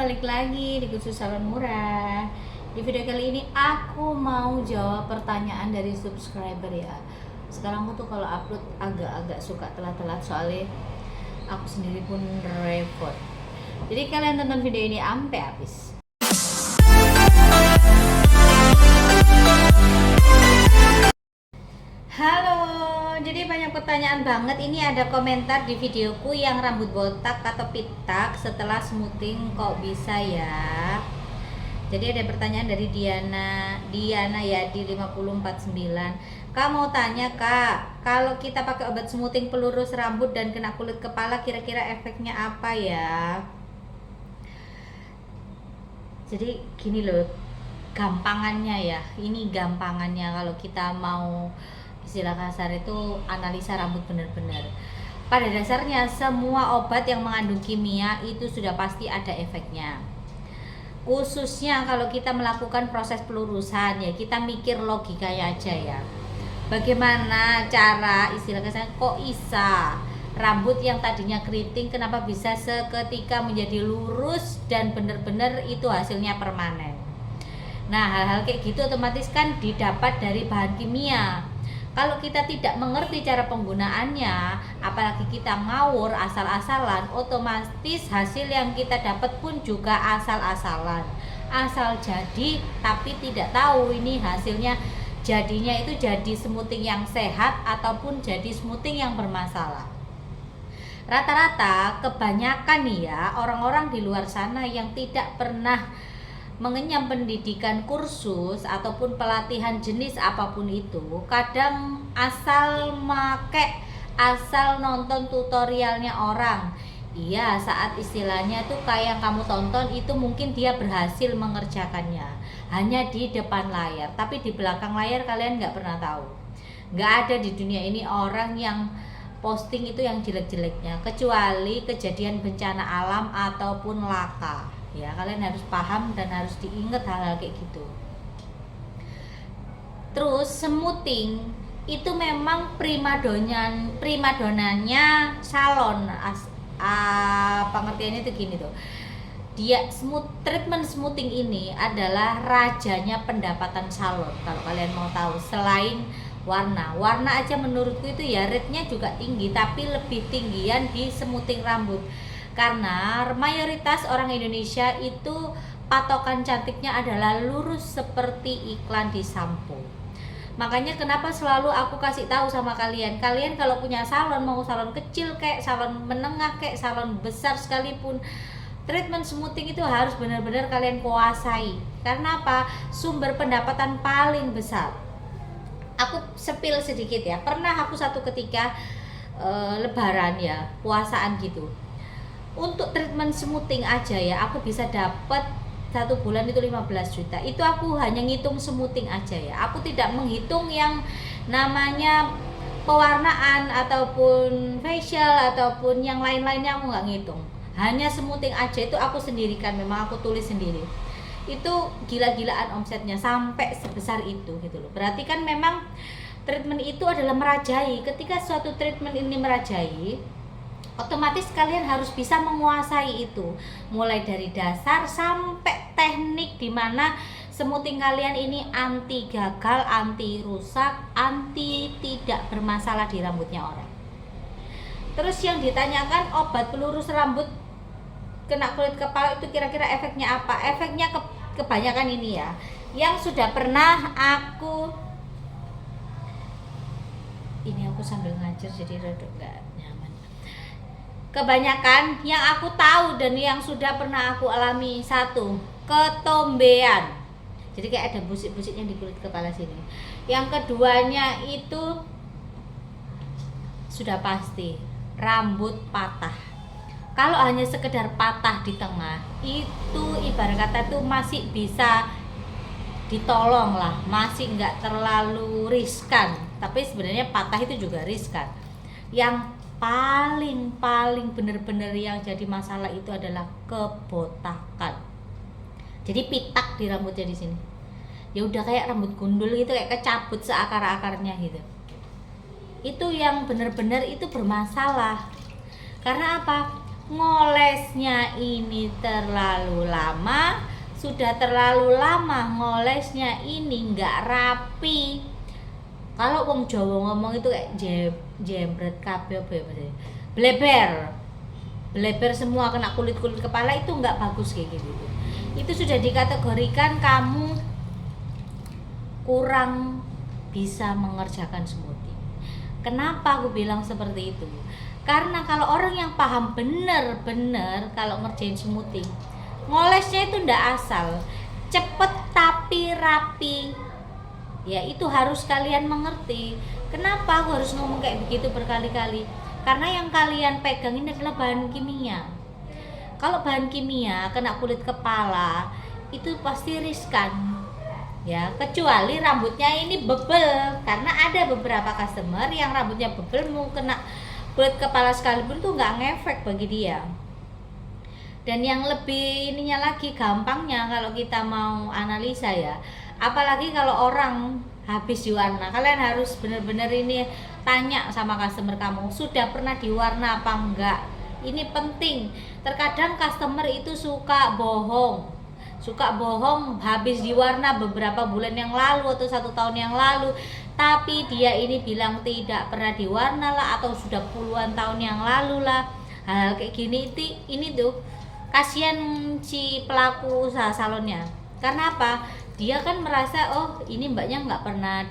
balik lagi di Khusus Salon Murah. Di video kali ini aku mau jawab pertanyaan dari subscriber ya. Sekarang aku tuh kalau upload agak-agak suka telat-telat soalnya aku sendiri pun repot. Jadi kalian tonton video ini sampai habis. Halo, jadi banyak pertanyaan banget. Ini ada komentar di videoku yang rambut botak atau pitak setelah smoothing kok bisa ya. Jadi ada pertanyaan dari Diana ya di 5049. Kak mau tanya kak, kalau kita pakai obat smoothing pelurus rambut dan kena kulit kepala kira-kira efeknya apa ya? Jadi gini loh, gampangannya ya. Ini gampangannya kalau kita mau istilah kasar itu analisa rambut benar-benar. Pada dasarnya semua obat yang mengandung kimia itu sudah pasti ada efeknya. Khususnya kalau kita melakukan proses pelurusan ya, kita mikir logikanya aja ya. Bagaimana cara istilah kasar kok bisa rambut yang tadinya keriting kenapa bisa seketika menjadi lurus dan benar-benar itu hasilnya permanen. Nah, hal-hal kayak gitu otomatis kan didapat dari bahan kimia. Kalau kita tidak mengerti cara penggunaannya, apalagi kita ngawur asal-asalan, otomatis hasil yang kita dapat pun juga asal-asalan. Asal jadi tapi tidak tahu ini hasilnya jadinya itu jadi smoothing yang sehat ataupun jadi smoothing yang bermasalah. Rata-rata kebanyakan nih ya orang-orang di luar sana yang tidak pernah mengenyam pendidikan kursus ataupun pelatihan jenis apapun itu, kadang asal nonton tutorialnya orang. Iya, saat istilahnya tuh kayak yang kamu tonton itu mungkin dia berhasil mengerjakannya hanya di depan layar, tapi di belakang layar kalian nggak pernah tahu. Nggak ada di dunia ini orang yang posting itu yang jelek-jeleknya, kecuali kejadian bencana alam ataupun laka ya. Kalian harus paham dan harus diingat hal-hal kayak gitu. Terus smoothing itu memang primadonanya salon. Pengertiannya itu gini tuh, dia treatment smoothing ini adalah rajanya pendapatan salon kalau kalian mau tahu. Selain warna aja menurutku itu ya rate-nya juga tinggi, tapi lebih tinggian di smoothing rambut karena mayoritas orang Indonesia itu patokan cantiknya adalah lurus seperti iklan di sampo. Makanya kenapa selalu aku kasih tahu sama kalian kalau punya salon, mau salon kecil kayak salon menengah kayak salon besar sekalipun, treatment smoothing itu harus benar-benar kalian kuasai. Karena apa? Sumber pendapatan paling besar. Aku sepil sedikit ya, pernah aku satu ketika lebaran ya, puasaan gitu, untuk treatment smoothing aja ya aku bisa dapat satu bulan itu 15 juta. Itu aku hanya ngitung smoothing aja ya, aku tidak menghitung yang namanya pewarnaan ataupun facial ataupun yang lain-lainnya, aku nggak ngitung. Hanya smoothing aja itu aku sendirikan, memang aku tulis sendiri. Itu gila-gilaan omsetnya sampai sebesar itu gitu loh. Berarti kan memang treatment itu adalah merajai. Ketika suatu treatment ini merajai, otomatis kalian harus bisa menguasai itu, mulai dari dasar sampai teknik dimana smoothing kalian ini anti gagal, anti rusak, anti tidak bermasalah di rambutnya orang. Terus yang ditanyakan obat pelurus rambut kena kulit kepala itu kira-kira efeknya apa? Efeknya kebanyakan ini ya yang sudah pernah aku sambil ngajar jadi rada nggak nyaman. Kebanyakan yang aku tahu dan yang sudah pernah aku alami, satu, ketombean. Jadi kayak ada busik-busiknya di kulit kepala sini. Yang keduanya itu sudah pasti rambut patah. Kalau hanya sekedar patah di tengah, itu ibarat kata itu masih bisa ditolong lah, masih nggak terlalu riskan. Tapi sebenarnya patah itu juga riskan. Yang paling bener-bener yang jadi masalah itu adalah kebotakan. Jadi pitak di rambutnya di sini. Ya udah kayak rambut gundul gitu, kayak kecabut seakar-akarnya gitu. Itu yang bener-bener itu bermasalah. Karena apa? ngolesnya ini terlalu lama, sudah terlalu lama ngolesnya ini nggak rapi. Kalau wong Jawa ngomong itu kayak jembret kabeh apa ya maksudnya, bleber semua, kena kulit kepala, itu nggak bagus kayak gitu. Itu sudah dikategorikan kamu kurang bisa mengerjakan smoothie. Kenapa aku bilang seperti itu? Karena kalau orang yang paham bener-bener kalau ngerjain smoothie, ngolesnya itu ndak asal, cepet tapi rapi. Ya itu harus kalian mengerti. Kenapa aku harus ngomong kayak begitu berkali-kali? Karena yang kalian pegang ini adalah bahan kimia. Kalau bahan kimia kena kulit kepala, itu pasti riskan. Ya, kecuali rambutnya ini bebel. Karena ada beberapa customer yang rambutnya bebel mau kena kulit kepala sekalipun tuh nggak ngefek bagi dia. Dan yang lebih ininya lagi, gampangnya kalau kita mau analisa ya, apalagi kalau orang habis diwarna, kalian harus bener-bener ini tanya sama customer kamu, sudah pernah diwarna apa enggak. Ini penting. Terkadang customer itu suka bohong habis diwarna beberapa bulan yang lalu atau 1 tahun yang lalu, tapi dia ini bilang tidak pernah diwarna lah, atau sudah puluhan tahun yang lalu lah. Hal kayak gini ini tuh kasihan si pelaku usaha salonnya. Karena apa? Dia kan merasa, oh ini mbaknya nggak pernah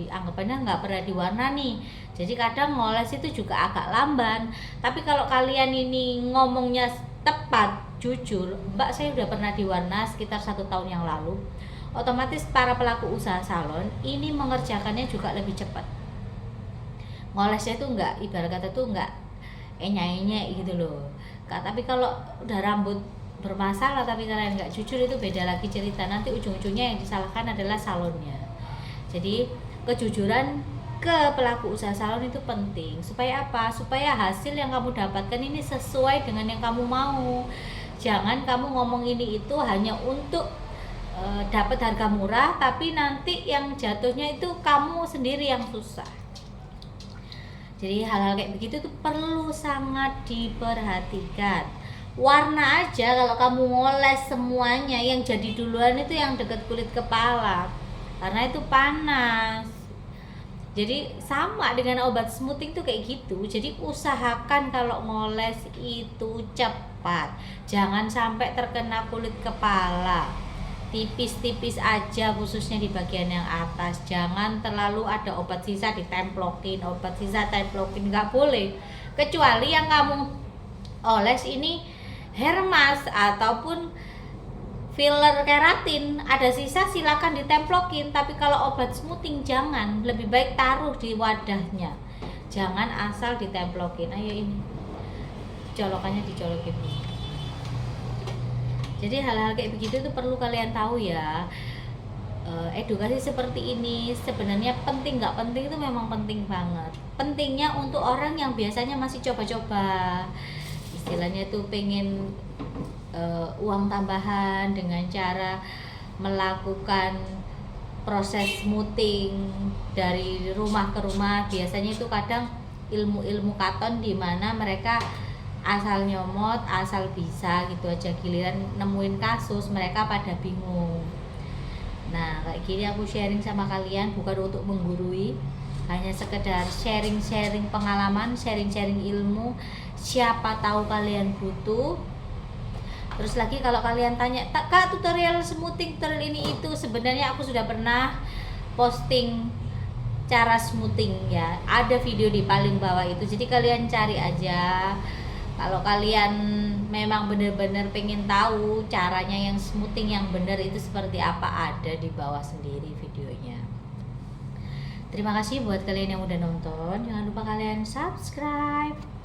anggapannya nggak pernah diwarna nih, jadi kadang ngoles itu juga agak lamban. Tapi kalau kalian ini ngomongnya tepat, jujur, mbak saya udah pernah diwarna sekitar 1 tahun yang lalu, otomatis para pelaku usaha salon ini mengerjakannya juga lebih cepat. Ngolesnya itu nggak, ibarat kata tuh nggak enyek gitu loh. Tapi kalau udah rambut bermasalah tapi kalian nggak jujur, itu beda lagi cerita. Nanti ujung-ujungnya yang disalahkan adalah salonnya. Jadi kejujuran ke pelaku usaha salon itu penting. Supaya apa? Supaya hasil yang kamu dapatkan ini sesuai dengan yang kamu mau. Jangan kamu ngomong ini itu hanya untuk dapat harga murah, tapi nanti yang jatuhnya itu kamu sendiri yang susah. Jadi hal-hal kayak begitu tuh perlu sangat diperhatikan. Warna aja kalau kamu ngoles semuanya, yang jadi duluan itu yang dekat kulit kepala, karena itu panas. Jadi sama dengan obat smoothing tuh kayak gitu. Jadi usahakan kalau ngoles itu cepat, jangan sampai terkena kulit kepala. Tipis-tipis aja, khususnya di bagian yang atas. Jangan terlalu ada obat sisa ditemplokin, nggak boleh. Kecuali yang kamu oles ini hair mask ataupun filler keratin, ada sisa silakan ditemplokin. Tapi kalau obat smoothing jangan, lebih baik taruh di wadahnya, jangan asal ditemplokin. Ayo ini colokannya dicolokin. Jadi hal-hal kayak begitu itu perlu kalian tahu ya. Edukasi seperti ini sebenarnya penting nggak penting itu memang penting banget. Pentingnya untuk orang yang biasanya masih coba-coba, istilahnya tuh pengen uang tambahan dengan cara melakukan proses smoothing dari rumah ke rumah. Biasanya itu kadang ilmu-ilmu katon di mana mereka asal nyomot, asal bisa gitu aja, giliran nemuin kasus mereka pada bingung. Nah kayak gini aku sharing sama kalian bukan untuk menggurui, hanya sekedar sharing-sharing pengalaman, sharing-sharing ilmu. Siapa tahu kalian butuh. Terus lagi kalau kalian tanya, Kak tutorial smoothing, tutorial ini itu, sebenarnya aku sudah pernah posting cara smoothing ya, ada video di paling bawah itu, jadi kalian cari aja. Kalau kalian memang benar-benar pengen tahu caranya yang smoothing yang benar itu seperti apa, ada di bawah sendiri videonya. Terima kasih buat kalian yang udah nonton, jangan lupa kalian subscribe.